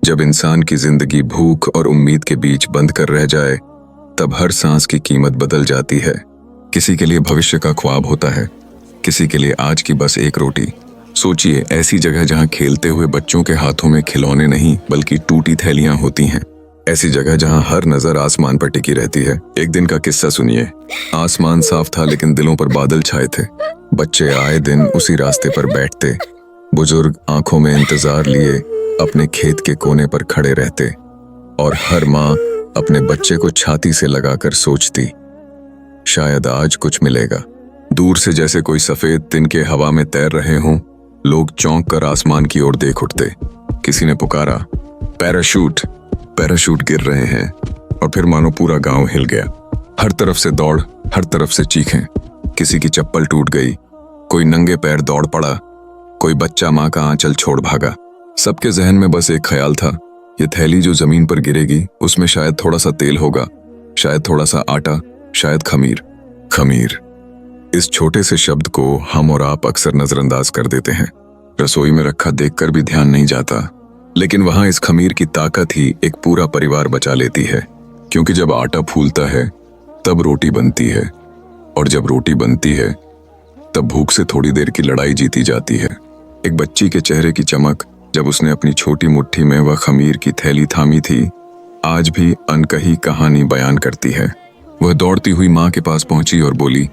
जब इंसान की जिंदगी भूख और उम्मीद के बीच बंद कर रह जाए, तब हर सांस की कीमत बदल जाती है। किसी के लिए भविष्य का ख्वाब होता है, किसी के लिए आज की बस एक रोटी। सोचिए, ऐसी जगह जहां खेलते हुए बच्चों के हाथों में खिलौने नहीं बल्कि टूटी थैलियां होती हैं। ऐसी जगह जहां हर नजर आसमान पर टिकी रहती है। एक दिन का किस्सा सुनिए। आसमान साफ था लेकिन दिलों पर बादल छाए थे। बच्चे आए दिन उसी रास्ते पर बैठते, बुजुर्ग आंखों में इंतजार लिए अपने खेत के कोने पर खड़े रहते, और हर माँ अपने बच्चे को छाती से लगाकर सोचती, शायद आज कुछ मिलेगा। दूर से जैसे कोई सफेद तिनके हवा में तैर रहे हों, लोग चौंक कर आसमान की ओर देख उठते। किसी ने पुकारा, पैराशूट। पैराशूट गिर रहे हैं, और फिर मानो पूरा गांव हिल गया। हर तरफ से दौड़, हर तरफ से चीखें। किसी की चप्पल टूट गई, कोई नंगे पैर दौड़ पड़ा, कोई बच्चा माँ का आंचल छोड़ भागा। सबके जहन में बस एक ख्याल था, ये थैली जो जमीन पर गिरेगी उसमें शायद थोड़ा सा तेल होगा, शायद थोड़ा सा आटा, शायद खमीर। खमीर, इस छोटे से शब्द को हम और आप अक्सर नजरअंदाज कर देते हैं। रसोई में रखा देखकर भी ध्यान नहीं जाता, लेकिन वहां इस खमीर की ताकत ही एक पूरा परिवार बचा लेती है। क्योंकि जब आटा फूलता है तब रोटी बनती है, और जब रोटी बनती है तब भूख से थोड़ी देर की लड़ाई जीती जाती है। एक बच्ची के चेहरे की चमक जब उसने अपनी छोटी मुट्ठी में वह खमीर की थैली थामी थी, आज भी अनकही कहानी बयान करती है। वह दौड़ती हुई माँ के पास पहुंची और बोली,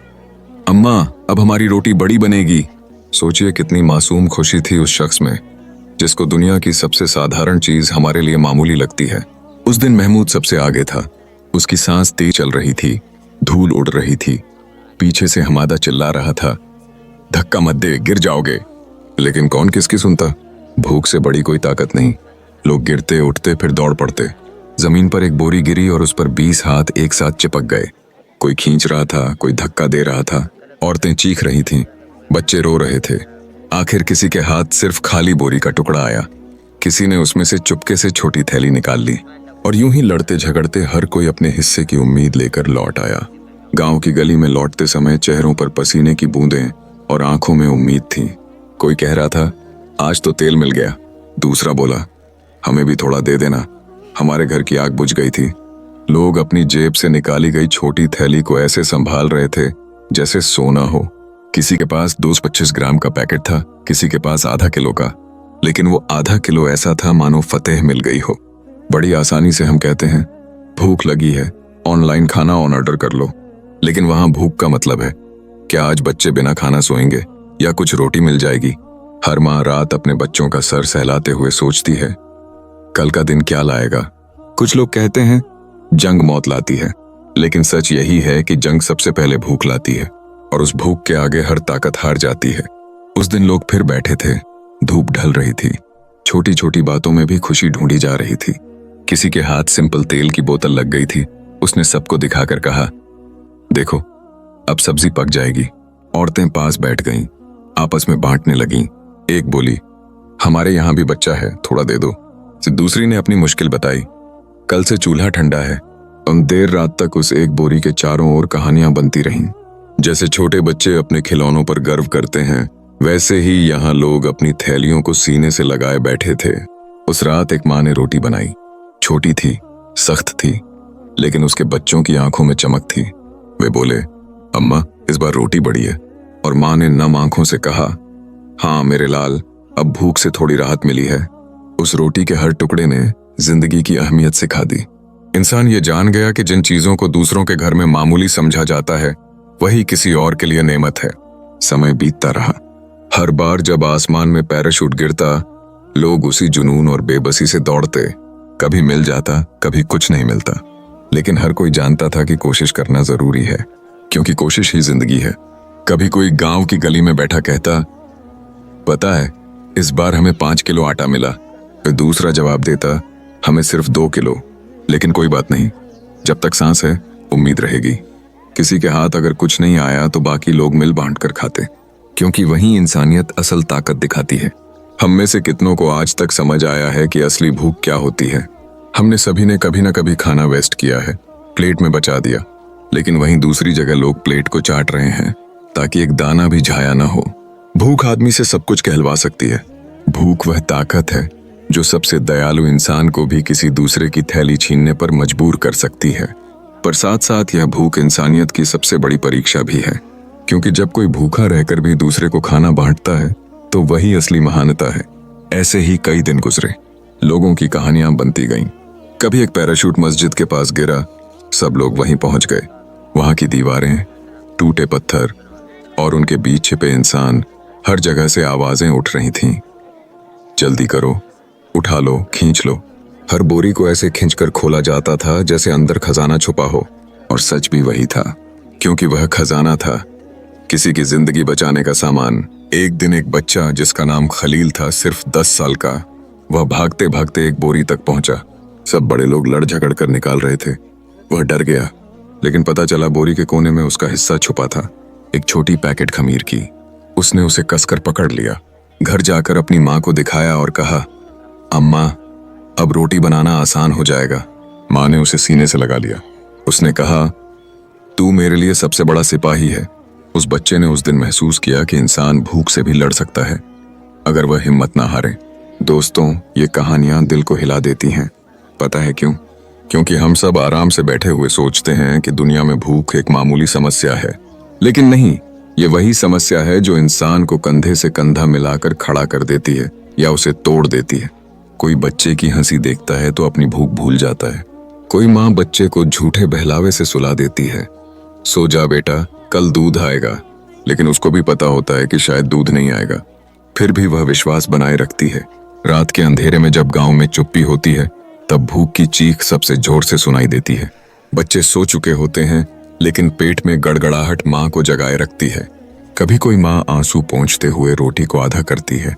अम्मा, अब हमारी रोटी बड़ी बनेगी। सोचिए कितनी मासूम खुशी थी उस शख्स में, जिसको दुनिया की सबसे साधारण चीज हमारे लिए मामूली लगती है। उस दिन महमूद सबसे आगे था। उसकी सांस तेज चल रही थी, धूल उड़ रही थी। पीछे से हमादा चिल्ला रहा था, धक्का मत दे, गिर जाओगे। लेकिन कौन किसकी सुनता? भूख से बड़ी कोई ताकत नहीं। लोग गिरते उठते फिर दौड़ पड़ते। जमीन पर एक बोरी गिरी और उस पर 20 हाथ एक साथ चिपक गए। कोई खींच रहा था, कोई धक्का दे रहा था। औरतें चीख रही थीं, बच्चे रो रहे थे। आखिर किसी के हाथ सिर्फ खाली बोरी का टुकड़ा आया। किसी ने उसमें से चुपके से छोटी थैली निकाल ली, और यूं ही लड़ते झगड़ते हर कोई अपने हिस्से की उम्मीद लेकर लौट आया। गांव की गली में लौटते समय चेहरों पर पसीने की बूंदें और आंखों में उम्मीद थी। कोई कह रहा था, आज तो तेल मिल गया। दूसरा बोला, हमें भी थोड़ा दे देना, हमारे घर की आग बुझ गई थी। लोग अपनी जेब से निकाली गई छोटी थैली को ऐसे संभाल रहे थे जैसे सोना हो। किसी के पास 225 ग्राम का पैकेट था, किसी के पास आधा किलो का, लेकिन वो आधा किलो ऐसा था मानो फतेह मिल गई हो। बड़ी आसानी से हम कहते हैं, भूख लगी है, ऑनलाइन खाना ऑन ऑर्डर कर लो। लेकिन वहां भूख का मतलब है, क्या आज बच्चे बिना खाना सोएंगे या कुछ रोटी मिल जाएगी? हर माँ रात अपने बच्चों का सर सहलाते हुए सोचती है, कल का दिन क्या लाएगा। कुछ लोग कहते हैं जंग मौत लाती है, लेकिन सच यही है कि जंग सबसे पहले भूख लाती है, और उस भूख के आगे हर ताकत हार जाती है। उस दिन लोग फिर बैठे थे। धूप ढल रही थी, छोटी छोटी बातों में भी खुशी ढूंढी जा रही थी। किसी के हाथ सिंपल तेल की बोतल लग गई थी। उसने सबको दिखाकर कहा, देखो, अब सब्जी पक जाएगी। औरतें पास बैठ गईं, आपस में बांटने लगीं। एक बोली, हमारे यहाँ भी बच्चा है, थोड़ा दे दो। दूसरी ने अपनी मुश्किल बताई, कल से चूल्हा ठंडा है। देर रात तक उस एक बोरी के चारों ओर कहानियां बनती रहीं। जैसे छोटे बच्चे अपने खिलौनों पर गर्व करते हैं, वैसे ही यहाँ लोग अपनी थैलियों को सीने से लगाए बैठे थे। उस रात एक माँ ने रोटी बनाई। छोटी थी, सख्त थी, लेकिन उसके बच्चों की आंखों में चमक थी। वे बोले, अम्मा, इस बार रोटी बड़ी है। और माँ ने नम आंखों से कहा, हाँ मेरे लाल, अब भूख से थोड़ी राहत मिली है। उस रोटी के हर टुकड़े ने जिंदगी की अहमियत सिखा दी। इंसान ये जान गया कि जिन चीजों को दूसरों के घर में मामूली समझा जाता है, वही किसी और के लिए नेमत है। समय बीतता रहा। हर बार जब आसमान में पैराशूट गिरता, लोग उसी जुनून और बेबसी से दौड़ते। कभी मिल जाता, कभी कुछ नहीं मिलता, लेकिन हर कोई जानता था कि कोशिश करना जरूरी है, क्योंकि कोशिश ही जिंदगी है। कभी कोई गांव की गली में बैठा कहता, पता है, इस बार हमें 5 किलो आटा मिला। फिर दूसरा जवाब देता, हमें सिर्फ 2 किलो। लेकिन कोई बात नहीं, जब तक सांस है उम्मीद रहेगी। किसी के हाथ अगर कुछ नहीं आया तो बाकी लोग मिल बांट कर खाते, क्योंकि वही इंसानियत असल ताकत दिखाती है। हम में से कितनों को आज तक समझ आया है कि असली भूख क्या होती है। हमने सभी ने कभी ना कभी खाना वेस्ट किया है, प्लेट में बचा दिया, लेकिन वहीं दूसरी जगह लोग प्लेट को चाट रहे हैं ताकि एक दाना भी झाया ना हो। भूख आदमी से सब कुछ कहलवा सकती है। भूख वह ताकत है जो सबसे दयालु इंसान को भी किसी दूसरे की थैली छीनने पर मजबूर कर सकती है। पर साथ साथ यह भूख इंसानियत की सबसे बड़ी परीक्षा भी है, क्योंकि जब कोई भूखा रहकर भी दूसरे को खाना बांटता है तो वही असली महानता है। ऐसे ही कई दिन गुजरे, लोगों की कहानियां बनती गईं। कभी एक पैराशूट मस्जिद के पास गिरा, सब लोग वहीं पहुंच गए। वहां की दीवारें, टूटे पत्थर और उनके बीच छिपे इंसान, हर जगह से आवाजें उठ रही थीं। जल्दी करो, उठा लो, खींच लो। हर बोरी को ऐसे खींचकर खोला जाता था जैसे अंदर खजाना छुपा हो। और सच भी वही था, क्योंकि वह खजाना था किसी की जिंदगी बचाने का सामान। एक दिन एक बच्चा जिसका नाम खलील था, सिर्फ 10 साल का, वह भागते भागते एक बोरी तक पहुंचा। सब बड़े लोग लड़ झगड़ कर निकाल रहे थे। वह डर गया, लेकिन पता चला बोरी के कोने में उसका हिस्सा छुपा था, एक छोटी पैकेट खमीर की। उसने उसे कसकर पकड़ लिया, घर जाकर अपनी माँ को दिखाया और कहा, अम्मा, अब रोटी बनाना आसान हो जाएगा। माँ ने उसे सीने से लगा लिया। उसने कहा, तू मेरे लिए सबसे बड़ा सिपाही है। उस बच्चे ने उस दिन महसूस किया कि इंसान भूख से भी लड़ सकता है, अगर वह हिम्मत ना हारे। दोस्तों, ये कहानियां दिल को हिला देती हैं। पता है क्यों? क्योंकि हम सब आराम से बैठे हुए सोचते हैं कि दुनिया में भूख एक मामूली समस्या है, लेकिन नहीं, ये वही समस्या है जो इंसान को कंधे से कंधा मिलाकर खड़ा कर देती है या उसे तोड़ देती है। कोई बच्चे की हंसी देखता है तो अपनी भूख भूल जाता है। कोई माँ बच्चे को झूठे बहलावे से सुला देती है, सो जा बेटा, कल दूध आएगा। लेकिन उसको भी पता होता है कि शायद दूध नहीं आएगा, फिर भी वह विश्वास बनाए रखती है। रात के अंधेरे में जब गांव में चुप्पी होती है, तब भूख की चीख सबसे जोर से सुनाई देती है। बच्चे सो चुके होते हैं, लेकिन पेट में गड़गड़ाहट माँ को जगाए रखती है। कभी कोई माँ आंसू पोंछते हुए रोटी को आधा करती है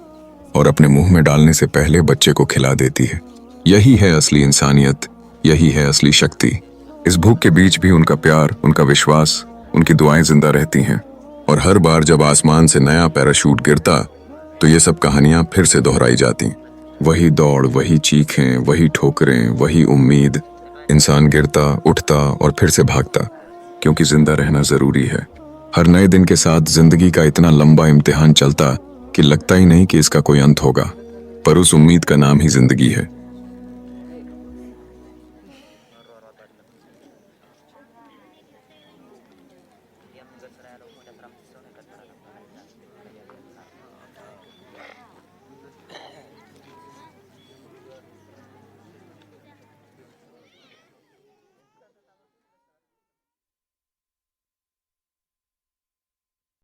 और अपने मुंह में डालने से पहले बच्चे को खिला देती है। यही है असली इंसानियत, यही है असली शक्ति। इस भूख के बीच भी उनका प्यार, उनका विश्वास, उनकी दुआएं जिंदा रहती हैं। और हर बार जब आसमान से नया पैराशूट गिरता, तो ये सब कहानियां फिर से दोहराई जाती। वही दौड़, वही चीखें, वही ठोकरें, वही उम्मीद। इंसान गिरता, उठता और फिर से भागता, क्योंकि जिंदा रहना जरूरी है। हर नए दिन के साथ जिंदगी का इतना लंबा इम्तिहान चलता कि लगता ही नहीं कि इसका कोई अंत होगा, पर उस उम्मीद का नाम ही जिंदगी है।